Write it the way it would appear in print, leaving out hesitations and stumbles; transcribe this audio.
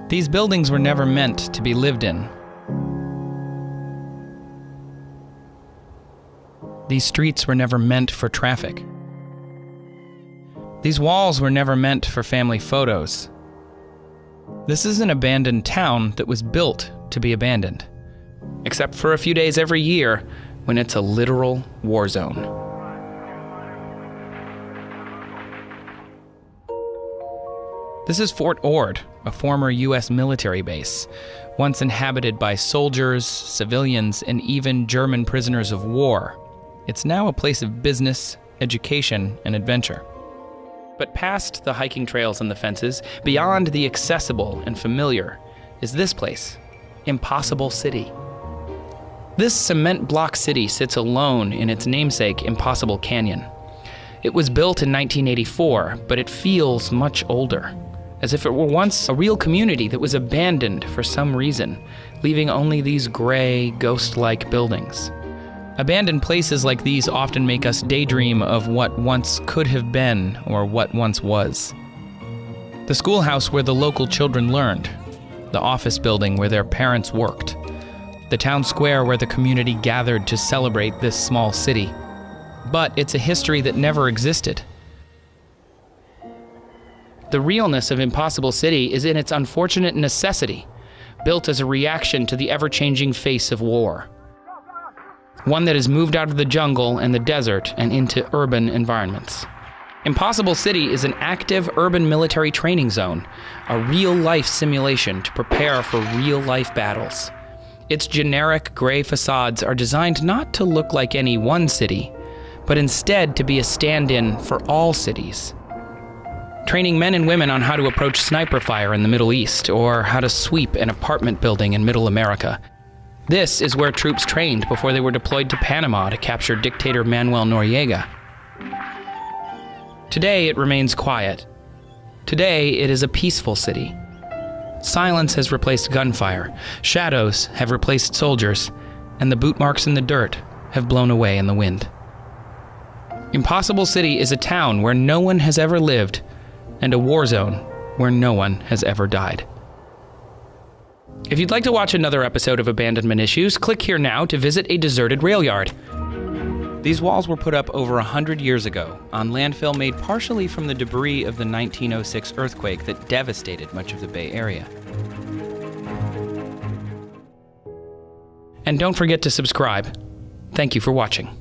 These buildings were never meant to be lived in. These streets were never meant for traffic. These walls were never meant for family photos. This is an abandoned town that was built to be abandoned, except for a few days every year when it's a literal war zone. This is Fort Ord, a former U.S. military base, once inhabited by soldiers, civilians, and even German prisoners of war. It's now a place of business, education, and adventure. But past the hiking trails and the fences, beyond the accessible and familiar, is this place, Impossible City. This cement block city sits alone in its namesake, Impossible Canyon. It was built in 1984, but it feels much older, as if it were once a real community that was abandoned for some reason, leaving only these gray, ghost-like buildings. Abandoned places like these often make us daydream of what once could have been or what once was. The schoolhouse where the local children learned, the office building where their parents worked, the town square where the community gathered to celebrate this small city. But it's a history that never existed. The realness of Impossible City is in its unfortunate necessity, built as a reaction to the ever-changing face of war. One that has moved out of the jungle and the desert and into urban environments. Impossible City is an active urban military training zone, a real-life simulation to prepare for real-life battles. Its generic gray facades are designed not to look like any one city, but instead to be a stand-in for all cities. Training men and women on how to approach sniper fire in the Middle East, or how to sweep an apartment building in Middle America. This is where troops trained before they were deployed to Panama to capture dictator Manuel Noriega. Today, it remains quiet. Today, it is a peaceful city. Silence has replaced gunfire, shadows have replaced soldiers, and the boot marks in the dirt have blown away in the wind. Impossible City is a town where no one has ever lived, and a war zone where no one has ever died. If you'd like to watch another episode of Abandonment Issues, click here now to visit a deserted rail yard. These walls were put up over 100 years ago on landfill made partially from the debris of the 1906 earthquake that devastated much of the Bay Area. And don't forget to subscribe. Thank you for watching.